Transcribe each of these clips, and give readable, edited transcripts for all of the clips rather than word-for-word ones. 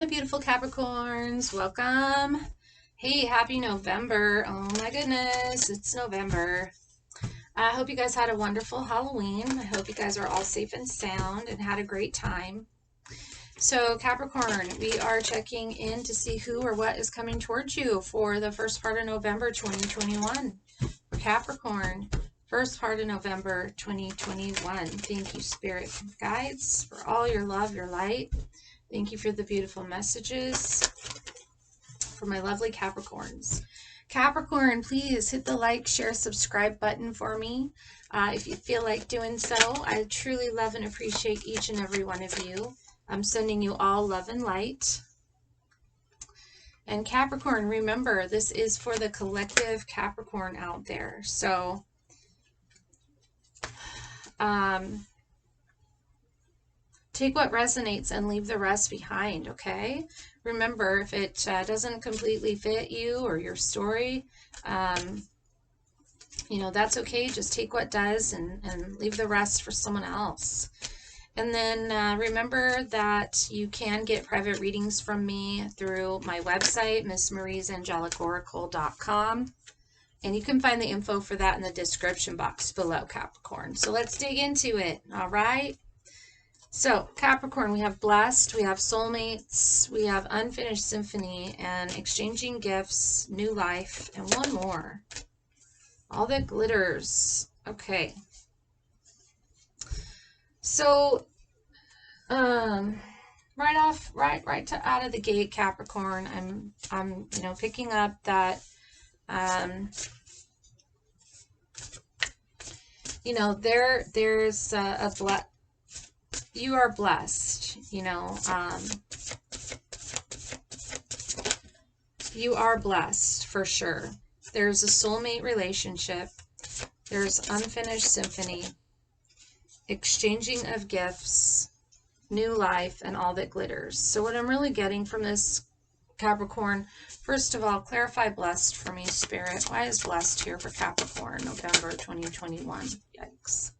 Beautiful Capricorns, welcome. Hey, happy November. Oh my goodness, it's November. I hope you guys had a wonderful Halloween. I hope you guys are all safe and sound and had a great time. So, Capricorn, we are checking in to see who or what is coming towards you for the first part of November 2021. For Capricorn, first part of November 2021. Thank you, Spirit Guides, for all your love, your light. Thank you for the beautiful messages for my lovely Capricorns. Capricorn, please hit the like, share, subscribe button for me if you feel like doing so. I truly love and appreciate each and every one of you. I'm sending you all love and light. And Capricorn, remember, this is for the collective Capricorn out there. So, take what resonates and leave the rest behind, okay? Remember, if it doesn't completely fit you or your story, that's okay. Just take what does and leave the rest for someone else. And then remember that you can get private readings from me through my website, MissMariesAngelicOracle.com. And you can find the info for that in the description box below, Capricorn. So let's dig into it, all right? So, Capricorn, we have Blessed, we have Soulmates, we have Unfinished Symphony, and Exchanging Gifts, New Life, and one more. All That Glitters. Okay. So, right out of the gate, Capricorn, I'm picking up that, there's you are blessed, you are blessed for sure. There's a soulmate relationship. There's Unfinished Symphony, Exchanging of Gifts, New Life, and All That Glitters. So what I'm really getting from this, Capricorn, first of all, clarify blessed for me, Spirit. Why is blessed here for Capricorn, November 2021? Yikes.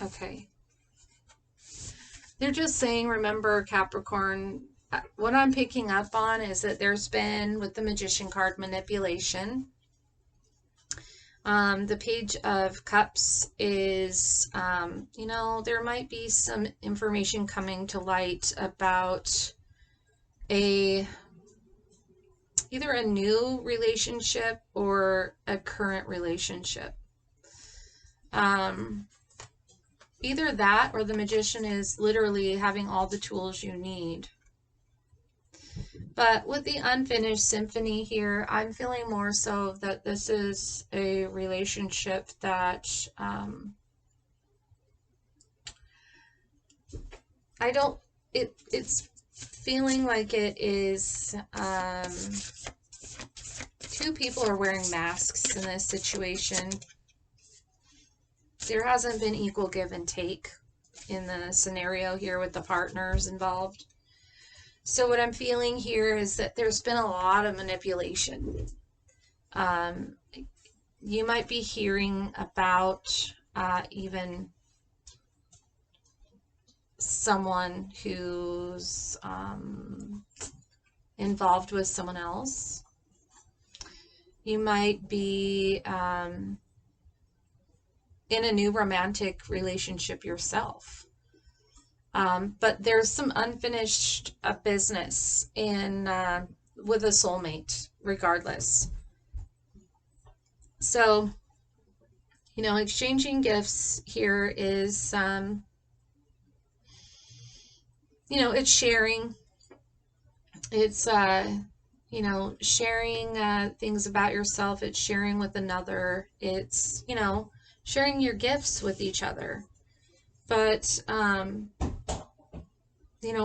Okay. They're just saying, remember, Capricorn, what I'm picking up on is that there's been, with the Magician card, manipulation. The Page of Cups is, there might be some information coming to light about either a new relationship or a current relationship. Either that or the Magician is literally having all the tools you need. But with the Unfinished Symphony here, I'm feeling more so that this is a relationship that it's feeling like it is two people are wearing masks in this situation. There hasn't been equal give and take in the scenario here with the partners involved. So what I'm feeling here is that there's been a lot of manipulation. You might be hearing about even someone who's involved with someone else. You might be in a new romantic relationship yourself. But there's some unfinished business with a soulmate, regardless. So, exchanging gifts here is, it's sharing. It's, sharing things about yourself. It's sharing with another. It's, sharing your gifts with each other. But,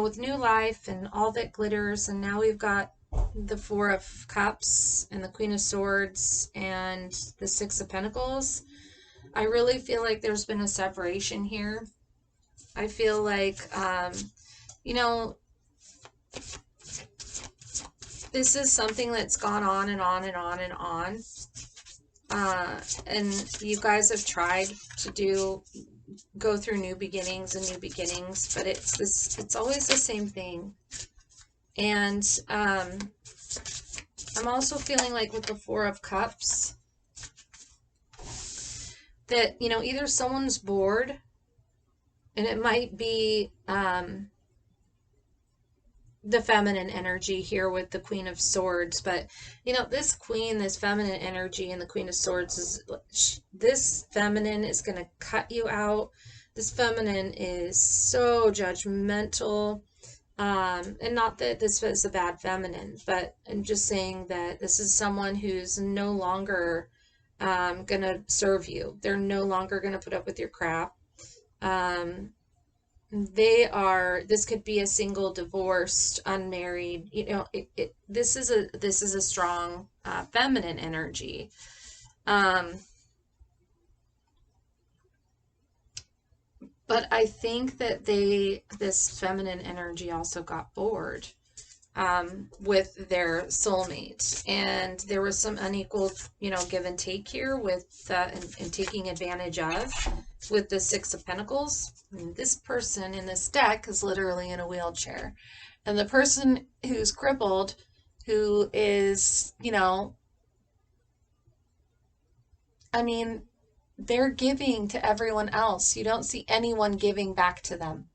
with New Life and All That Glitters, and now we've got the Four of Cups and the Queen of Swords and the Six of Pentacles, I really feel like there's been a separation here. I feel like, this is something that's gone on and on and on and on. And you guys have tried to do go through new beginnings and new beginnings, but it's always the same thing. And I'm also feeling like with the Four of Cups that, you know, either someone's bored, and it might be the feminine energy here with the Queen of Swords, but you know, this queen, this feminine energy and the Queen of Swords is, this feminine is going to cut you out. This feminine is so judgmental. And not that this was a bad feminine, but I'm just saying that this is someone who's no longer going to serve you. They're no longer going to put up with your crap. This could be a single, divorced, unmarried, you know, this is a strong feminine energy. But I think that this feminine energy also got bored with their soulmate, and there was some unequal, you know, give and take here with and taking advantage of with the Six of Pentacles. And this person in this deck is literally in a wheelchair, and the person who's crippled, who is, you know, I mean, they're giving to everyone else. You don't see anyone giving back to them.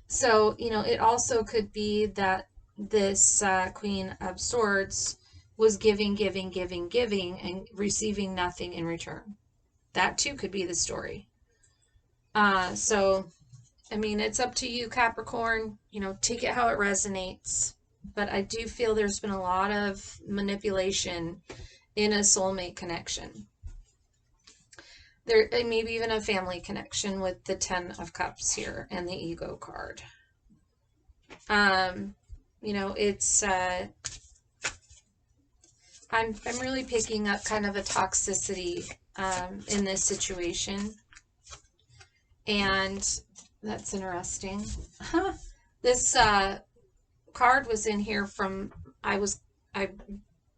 So, you know, it also could be that this Queen of Swords was giving, and receiving nothing in return. That too could be the story. So, I mean, it's up to you, Capricorn. You know, take it how it resonates. But I do feel there's been a lot of manipulation in a soulmate connection. There maybe even a family connection with the Ten of Cups here and the Ego card. You know, it's I'm really picking up kind of a toxicity in this situation, and that's interesting. This card was in here from I'm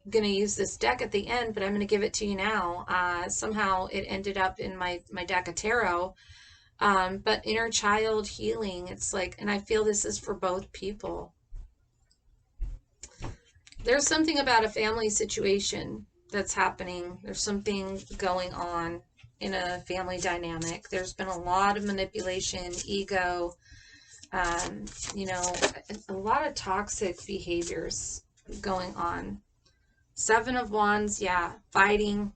going to use this deck at the end, but I'm going to give it to you now. Somehow it ended up in my deck of tarot. But inner child healing, it's like, and I feel this is for both people. There's something about a family situation that's happening. There's something going on in a family dynamic. There's been a lot of manipulation, ego, you know, a lot of toxic behaviors going on. Seven of Wands, yeah, fighting.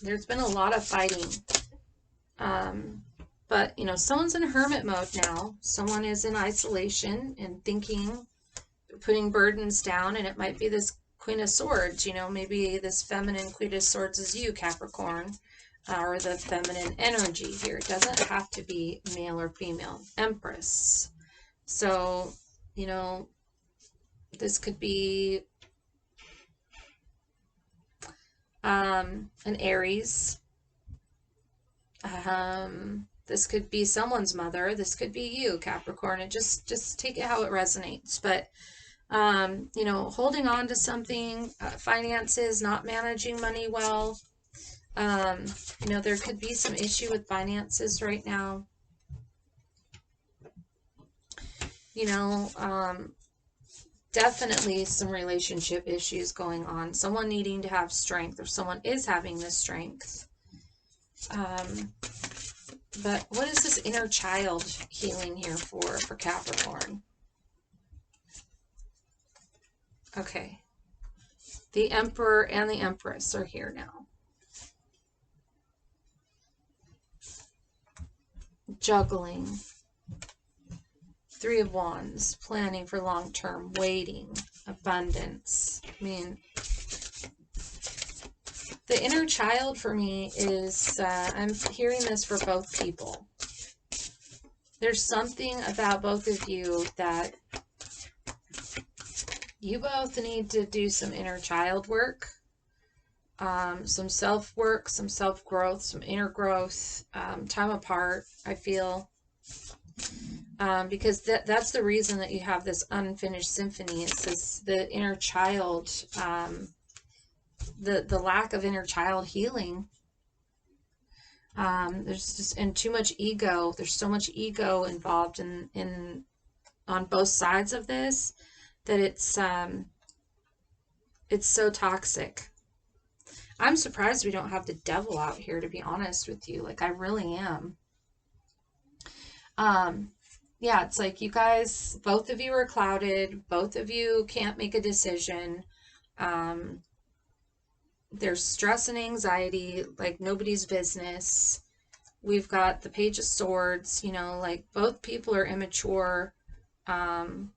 There's been a lot of fighting. But, you know, someone's in hermit mode now. Someone is in isolation and thinking, putting burdens down, and it might be this Queen of Swords. You know, maybe this feminine Queen of Swords is you, Capricorn, or the feminine energy here. It doesn't have to be male or female. Empress. So, you know, this could be an Aries. This could be someone's mother. This could be you, Capricorn. It just take it how it resonates. But, you know, holding on to something, finances, not managing money well. You know, there could be some issue with finances right now. You know, definitely some relationship issues going on. Someone needing to have strength, or someone is having this strength. But what is this inner child healing here for Capricorn? Okay. The Emperor and the Empress are here now. Juggling. Three of Wands. Planning for long-term. Waiting. Abundance. I mean, the inner child for me is, I'm hearing this for both people. There's something about both of you that you both need to do some inner child work, some self-work, some self-growth, some inner growth, time apart, I feel. Because that's the reason that you have this unfinished symphony. It's this, the inner child, the lack of inner child healing. There's just, and too much ego. There's so much ego involved in on both sides of this that it's so toxic. I'm surprised we don't have the devil out here, to be honest with you. Like, I really am. Yeah, it's like you guys, both of you are clouded. Both of you can't make a decision. Um, there's stress and anxiety, like nobody's business. We've got the Page of Swords, you know, like both people are immature. Um,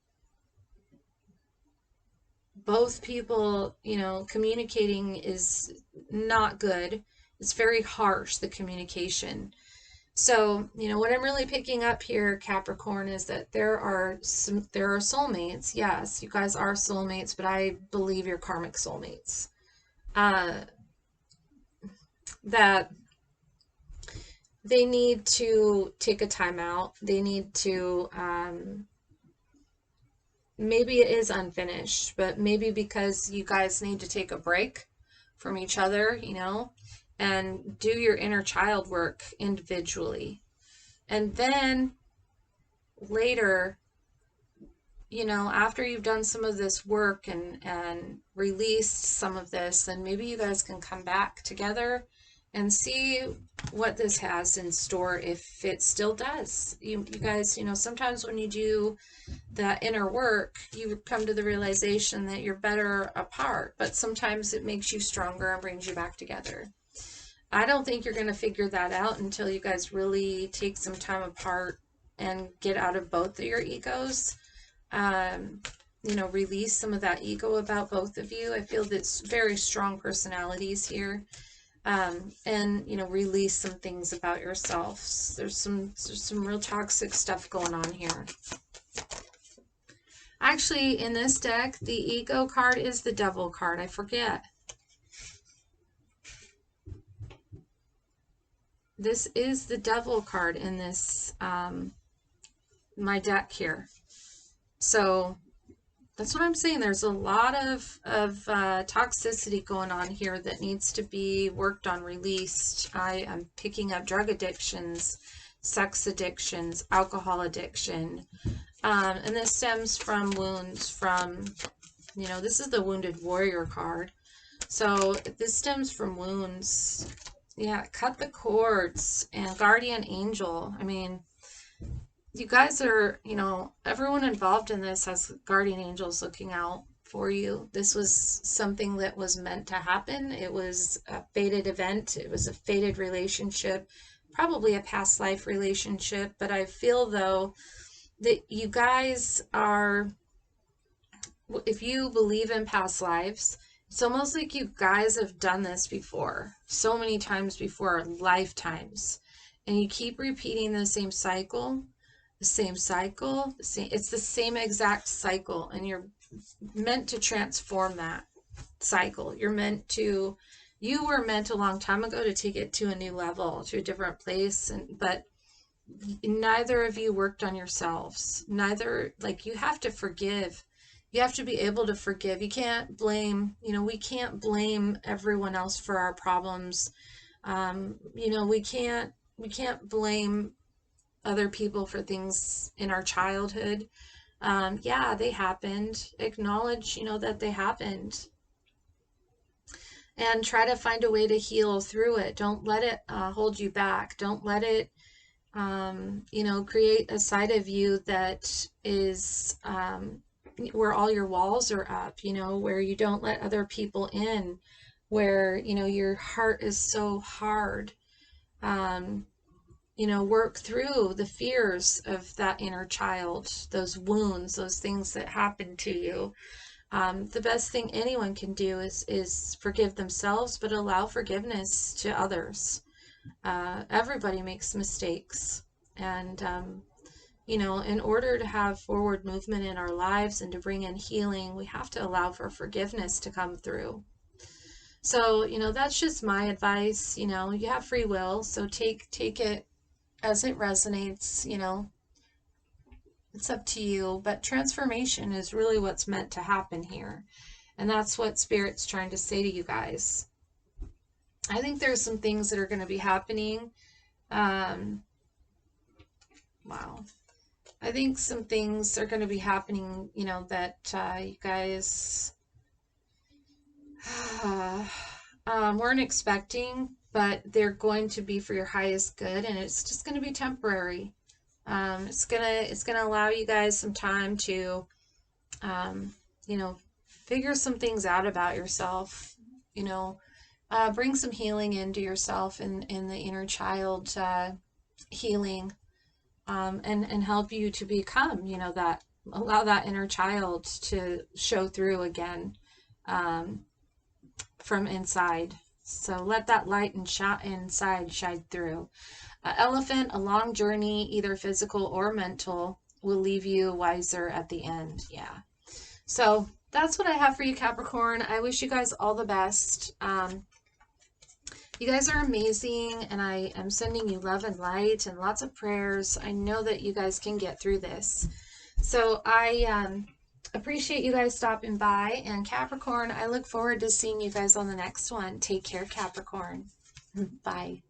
both people, you know, communicating is not good. It's very harsh, the communication. So, you know, what I'm really picking up here, Capricorn, is that there are soulmates. Yes, you guys are soulmates, but I believe you're karmic soulmates. Uh, that they need to take a time out. They need to, maybe it is unfinished, but maybe because you guys need to take a break from each other, you know, and do your inner child work individually. And then later, you know, after you've done some of this work and released some of this, then maybe you guys can come back together and see what this has in store, if it still does. You guys, you know, sometimes when you do that inner work, you come to the realization that you're better apart, but sometimes it makes you stronger and brings you back together. I don't think you're going to figure that out until you guys really take some time apart and get out of both of your egos. You know, release some of that ego about both of you. I feel that's very strong personalities here. And you know, release some things about yourselves. There's some real toxic stuff going on here. Actually, in this deck, the ego card is the devil card. I forget. This is the devil card in this, my deck here. So that's what I'm saying. There's a lot of toxicity going on here that needs to be worked on, released. I am picking up drug addictions, sex addictions, alcohol addiction. And this stems from wounds from, you know, this is the Wounded Warrior card. So this stems from wounds. Yeah, cut the cords and guardian angel. I mean, you guys are, you know, everyone involved in this has guardian angels looking out for you. This was something that was meant to happen. It was a fated event. It was a fated relationship, probably a past life relationship. But I feel, though, that you guys are, if you believe in past lives, it's almost like you guys have done this before, so many times before, lifetimes. And you keep repeating the same cycle, it's the same exact cycle, and you're meant to transform that cycle. You were meant a long time ago to take it to a new level, to a different place, but neither of you worked on yourselves. Like, you have to forgive. You have to be able to forgive. You can't blame, you know, we can't blame everyone else for our problems. You know, we can't blame other people for things in our childhood. Yeah, they happened. Acknowledge, you know, that they happened. And try to find a way to heal through it. Don't let it hold you back. Don't let it, you know, create a side of you that is where all your walls are up, you know, where you don't let other people in, where, you know, your heart is so hard. You know, work through the fears of that inner child, those wounds, those things that happened to you. The best thing anyone can do is forgive themselves, but allow forgiveness to others. Everybody makes mistakes. And, you know, in order to have forward movement in our lives and to bring in healing, we have to allow for forgiveness to come through. So, you know, that's just my advice. You know, you have free will, so take it as it resonates, you know, it's up to you. But transformation is really what's meant to happen here. And that's what Spirit's trying to say to you guys. I think there's some things that are going to be happening. Wow. I think some things are going to be happening, you know, that you guys weren't expecting, but they're going to be for your highest good, and it's just going to be temporary. It's gonna allow you guys some time to, you know, figure some things out about yourself. You know, bring some healing into yourself and in the inner child healing, and help you to become, you know, that allow that inner child to show through again, from inside. So let that light and inside shine through. Elephant, a long journey, either physical or mental, will leave you wiser at the end. Yeah. So that's what I have for you, Capricorn. I wish you guys all the best. You guys are amazing, and I am sending you love and light and lots of prayers. I know that you guys can get through this. So I appreciate you guys stopping by. And Capricorn, I look forward to seeing you guys on the next one. Take care, Capricorn. Bye.